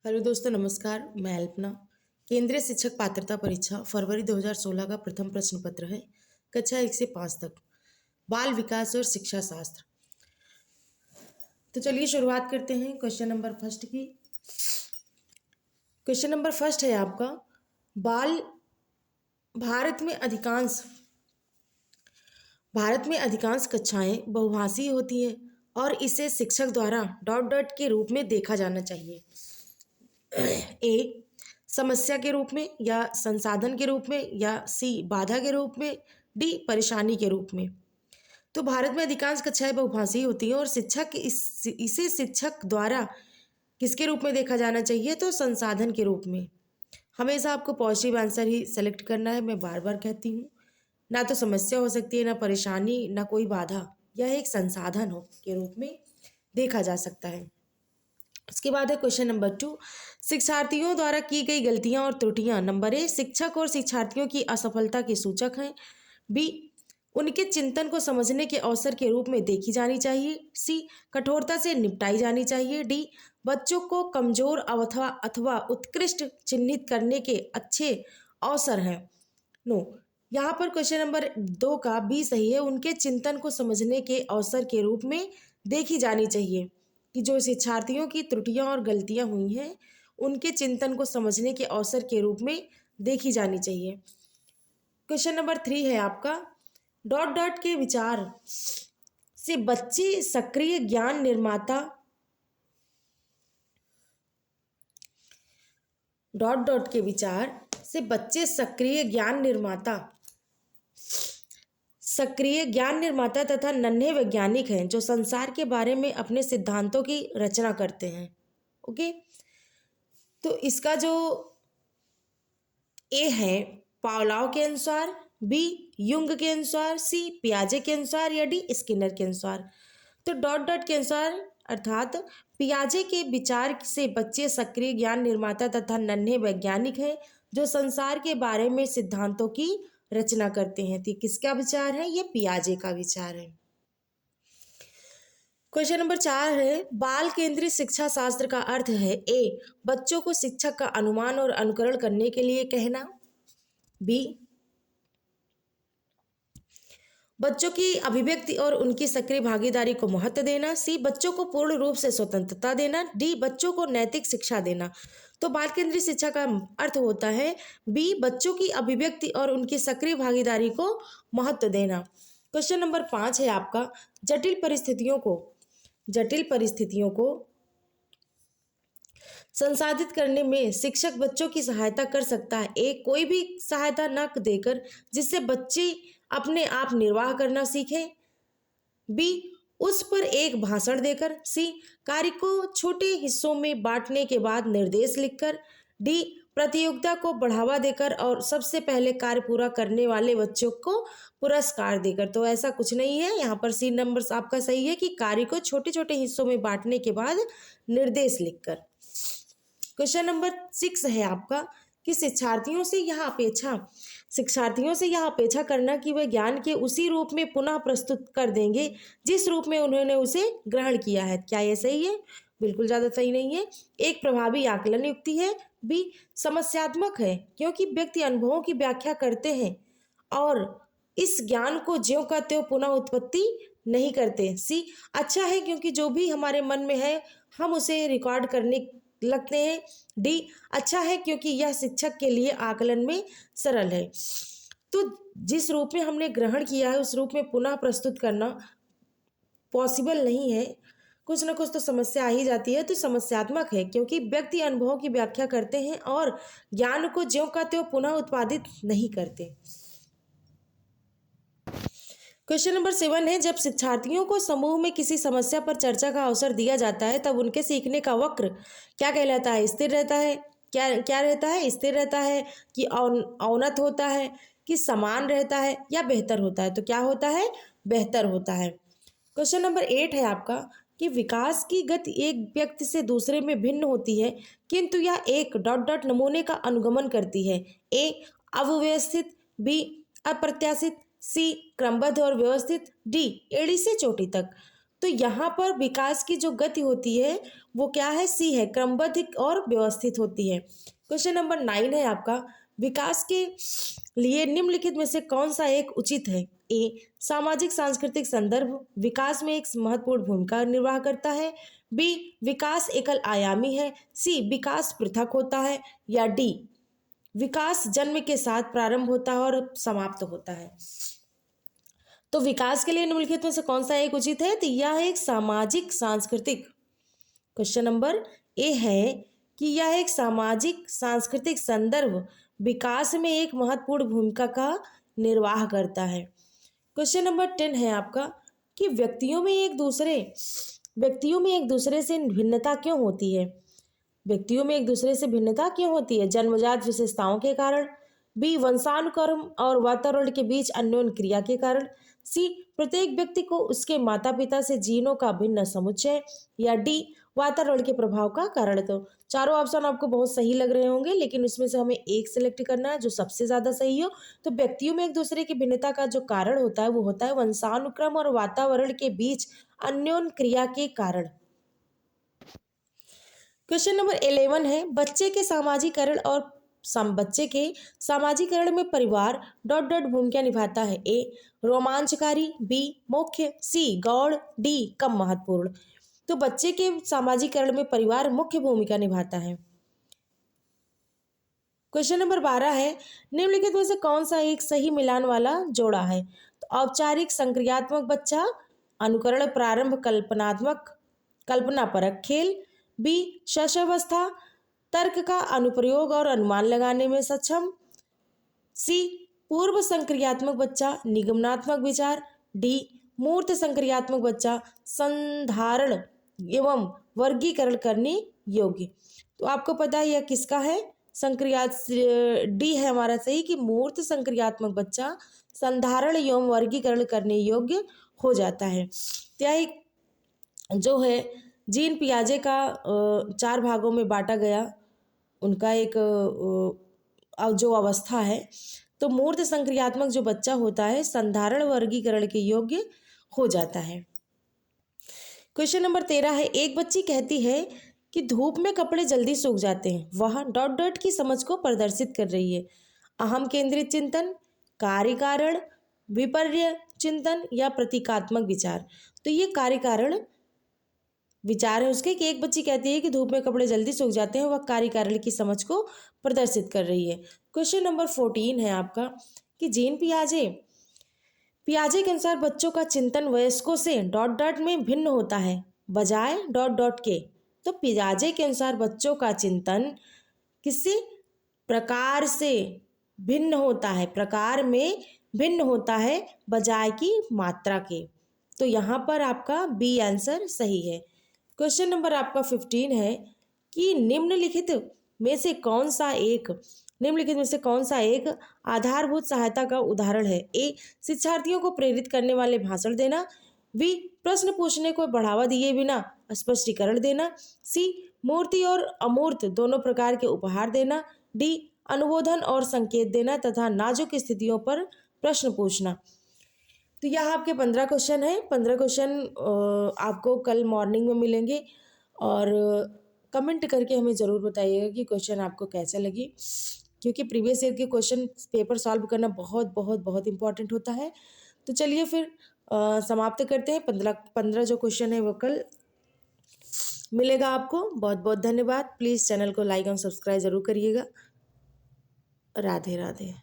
Hello दोस्तों, नमस्कार। मैं अल्पना। केंद्रीय शिक्षक पात्रता परीक्षा फरवरी 2016 का प्रथम प्रश्न पत्र है। कक्षा 1 से 5 तक बाल विकास और शिक्षा शास्त्र। तो चलिए शुरुआत करते हैं क्वेश्चन नंबर फर्स्ट की। क्वेश्चन नंबर फर्स्ट है आपका, बाल भारत में अधिकांश कक्षाएं बहुभाषीय होती हैं और इसे शिक्षक द्वारा डॉट डॉट के रूप में देखा जाना चाहिए। ए समस्या के रूप में, या संसाधन के रूप में, या सी बाधा के रूप में, डी परेशानी के रूप में। तो भारत में अधिकांश कक्षाएं बहुभाषीय होती हैं और इसे शिक्षक द्वारा किसके रूप में देखा जाना चाहिए? तो संसाधन के रूप में। हमेशा आपको पॉजिटिव आंसर ही सेलेक्ट करना है। मैं बार बार कहती हूँ, ना तो समस्या हो सकती है, ना परेशानी, ना कोई बाधा। यह एक संसाधन हो के रूप में देखा जा सकता है। इसके बाद है क्वेश्चन नंबर 2, शिक्षार्थियों द्वारा की गई गलतियां और त्रुटियां। नंबर ए शिक्षक और शिक्षार्थियों की असफलता के सूचक हैं। बी उनके चिंतन को समझने के अवसर के रूप में देखी जानी चाहिए। सी कठोरता से निपटाई जानी चाहिए। डी बच्चों को कमजोर अथवा उत्कृष्ट चिन्हित करने के अच्छे अवसर हैं। नो, यहाँ पर क्वेश्चन नंबर 2 का बी सही है। उनके चिंतन को समझने के अवसर के रूप में देखी जानी चाहिए कि जो शिक्षार्थियों की त्रुटियां और गलतियां हुई हैं उनके चिंतन को समझने के अवसर के रूप में देखी जानी चाहिए। क्वेश्चन नंबर 3 है आपका, डॉट डॉट के विचार से बच्चे सक्रिय ज्ञान निर्माता डॉट डॉट के विचार से बच्चे सक्रिय ज्ञान निर्माता तथा नन्हे वैज्ञानिक हैं जो संसार के बारे में अपने सिद्धांतों की रचना करते हैं। ओके, तो इसका जो ए है पावलाव के अनुसार, बी युंग के अनुसार, सी पियाजे के अनुसार, या डी स्किनर के अनुसार। तो डॉट डॉट के अनुसार अर्थात पियाजे के विचार से बच्चे सक्रिय ज्ञान निर्माता तथा नन्हे वैज्ञानिक हैं जो संसार के बारे में सिद्धांतों की रचना करते हैं। तो किसका विचार है? ये पियाजे का विचार है। क्वेश्चन नंबर 4 है, बाल केंद्रित शिक्षा शास्त्र का अर्थ है ए बच्चों को शिक्षक का अनुमान और अनुकरण करने के लिए कहना। बी बच्चों की अभिव्यक्ति और उनकी सक्रिय भागीदारी को महत्व देना। सी बच्चों को पूर्ण रूप से स्वतंत्रता देना। डी बच्चों को नैतिक शिक्षा देना। तो बाल केंद्रित शिक्षा का अर्थ होता है बी बच्चों की अभिव्यक्ति और उनकी सक्रिय भागीदारी को महत्व देना। क्वेश्चन नंबर 5 है आपका, जटिल परिस्थितियों को संसाधित करने में शिक्षक बच्चों की सहायता कर सकता है। ए कोई भी सहायता न देकर जिससे बच्चे अपने आप निर्वाह करना सीखें। बी उस पर एक भाषण देकर। सी कार्य को छोटे हिस्सों में बांटने के बाद निर्देश लिखकर। डी प्रतियोगिता को बढ़ावा देकर और सबसे पहले कार्य पूरा करने वाले बच्चों को पुरस्कार देकर। तो ऐसा कुछ नहीं है, यहाँ पर सी नंबर आपका सही है कि कार्य को छोटे छोटे हिस्सों में बांटने के बाद निर्देश लिखकर। क्वेश्चन नंबर 6 है आपका कि शिक्षार्थियों से यह अपेक्षा करना कि वे ज्ञान के उसी रूप में पुनः प्रस्तुत कर देंगे जिस रूप में उन्होंने उसे ग्रहण किया है। क्या ये सही है? बिल्कुल ज़्यादा सही नहीं है। एक प्रभावी आकलन युक्ति है। बी समस्यात्मक है क्योंकि व्यक्ति अनुभवों की व्याख्या करते हैं और इस ज्ञान को ज्यों का त्यों पुनः उत्पत्ति नहीं करते। सी अच्छा है क्योंकि जो भी हमारे मन में है हम उसे रिकॉर्ड करने लगते हैं। डी अच्छा है क्योंकि यह शिक्षक के लिए आकलन में सरल है। तो जिस रूप में हमने ग्रहण किया है उस रूप में पुनः प्रस्तुत करना पॉसिबल नहीं है, कुछ ना कुछ तो समस्या आ ही जाती है। तो समस्यात्मक है क्योंकि व्यक्ति अनुभवों की व्याख्या करते हैं और ज्ञान को ज्यों का त्यों पुनः उत्पादित नहीं करते। क्वेश्चन नंबर 7 है, जब शिक्षार्थियों को समूह में किसी समस्या पर चर्चा का अवसर दिया जाता है तब उनके सीखने का वक्र क्या कहलाता है? स्थिर रहता है? क्या रहता है? स्थिर रहता है कि अवनत होता है कि समान रहता है या बेहतर होता है? तो क्या होता है? बेहतर होता है। क्वेश्चन नंबर 8 है आपका कि विकास की गति एक व्यक्ति से दूसरे में भिन्न होती है किंतु यह एक डॉट डॉट नमूने का अनुगमन करती है। ए अव्यवस्थित, बी अप्रत्याशित, सी क्रमबद्ध और व्यवस्थित, डी एड़ी से चोटी तक। तो यहाँ पर विकास की जो गति होती है वो क्या है, सी है, क्रमबद्ध और व्यवस्थित होती है। क्वेश्चन नंबर 9 है आपका, विकास के लिए निम्नलिखित में से कौन सा एक उचित है। ए, सामाजिक सांस्कृतिक संदर्भ विकास में एक महत्वपूर्ण भूमिका निर्वाह करता है। बी, विकास एकल आयामी है। सी, विकास पृथक होता है। या डी, विकास जन्म के साथ प्रारंभ होता है और समाप्त होता है। तो विकास के लिए निम्नलिखित में से कौन सा एक उचित है, तो यह एक सामाजिक सांस्कृतिक, क्वेश्चन नंबर ए है कि यह एक सामाजिक सांस्कृतिक संदर्भ विकास में एक महत्वपूर्ण भूमिका का निर्वाह करता है। क्वेश्चन नंबर 10 है आपका कि व्यक्तियों में एक दूसरे से भिन्नता क्यों होती है। व्यक्तियों में एक दूसरे से भिन्नता क्यों होती है, जन्मजात विशेषताओं के कारण। बी, वंशानुक्रम और वातावरण के बीच अन्योन क्रिया के कारण। सी, प्रत्येक व्यक्ति को उसके माता पिता से जीनों का भिन्न समुच्चय। या डी, वातावरण के प्रभाव का कारण। तो चारों ऑप्शन आपको बहुत सही लग रहे होंगे, लेकिन इसमें से हमें एक सिलेक्ट करना है जो सबसे ज्यादा सही हो। तो व्यक्तियों में एक दूसरे की भिन्नता का जो कारण होता है वो होता है वंशानुक्रम और वातावरण के बीच अन्योन क्रिया के कारण। क्वेश्चन नंबर 11 है, बच्चे के सामाजिकरण में परिवार डॉट डॉट भूमिका निभाता है। ए, रोमांचकारी। बी, मुख्य। सी, गौड़। डी, कम महत्वपूर्ण। तो बच्चे के सामाजिकरण में परिवार मुख्य भूमिका निभाता है। क्वेश्चन नंबर 12 है, निम्नलिखित में से कौन सा एक सही मिलान वाला जोड़ा है। तो औपचारिक संक्रियात्मक बच्चा, अनुकरण प्रारंभ कल्पनापरक खेल। बी, शैशवावस्था, तर्क का अनुप्रयोग और अनुमान लगाने में सक्षम। सी, पूर्व संक्रियात्मक बच्चा, निगमनात्मक विचार। डी, मूर्त संक्रियात्मक बच्चा, संधारण एवं वर्गीकरण करने योग्य। तो आपको पता है यह किसका है, डी है हमारा सही कि मूर्त संक्रियात्मक बच्चा संधारण एवं वर्गीकरण करने योग्य हो जाता है। यह जो है जीन पियाजे का 4 भागों में बांटा गया उनका एक जो अवस्था है। तो मूर्त संक्रियात्मक जो बच्चा होता है संधारण वर्गीकरण के योग्य हो जाता है। क्वेश्चन नंबर 13 है, एक बच्ची कहती है कि धूप में कपड़े जल्दी सूख जाते हैं। वह डॉट डॉट की समझ को प्रदर्शित कर रही है। अहम केंद्रित चिंतन, कार्य कारण, विपर्य चिंतन या प्रतीकात्मक विचार। तो ये कार्य कारण विचार है उसके कि एक बच्ची कहती है कि धूप में कपड़े जल्दी सूख जाते हैं, वह कार्य कारण की समझ को प्रदर्शित कर रही है। क्वेश्चन नंबर 14 है आपका कि जीन पियाजे के अनुसार बच्चों का चिंतन वयस्कों से डॉट डॉट में भिन्न होता है बजाय डॉट डॉट के। तो पियाजे के अनुसार बच्चों का चिंतन किसी प्रकार से भिन्न होता है, प्रकार में भिन्न होता है बजाय की मात्रा के। तो यहाँ पर आपका बी आंसर सही है। क्वेश्चन नंबर आपका 15 है कि निम्नलिखित में से कौन सा एक आधारभूत सहायता का उदाहरण है। ए, शिक्षार्थियों को प्रेरित करने वाले भाषण देना। बी, प्रश्न पूछने को बढ़ावा दिए बिना स्पष्टीकरण देना। सी, मूर्ति और अमूर्त दोनों प्रकार के उपहार देना। डी, अनुबोधन और संकेत देना तथा नाजुक स्थितियों पर प्रश्न पूछना। तो यह आपके 15 क्वेश्चन है। 15 क्वेश्चन आपको कल मॉर्निंग में मिलेंगे और कमेंट करके हमें ज़रूर बताइएगा कि क्वेश्चन आपको कैसे लगी, क्योंकि प्रीवियस ईयर के क्वेश्चन पेपर सॉल्व करना बहुत बहुत बहुत इंपॉर्टेंट होता है। तो चलिए फिर समाप्त करते हैं। 15 जो क्वेश्चन है वो कल मिलेगा आपको। बहुत बहुत धन्यवाद। प्लीज़ चैनल को लाइक और सब्सक्राइब ज़रूर करिएगा। राधे राधे।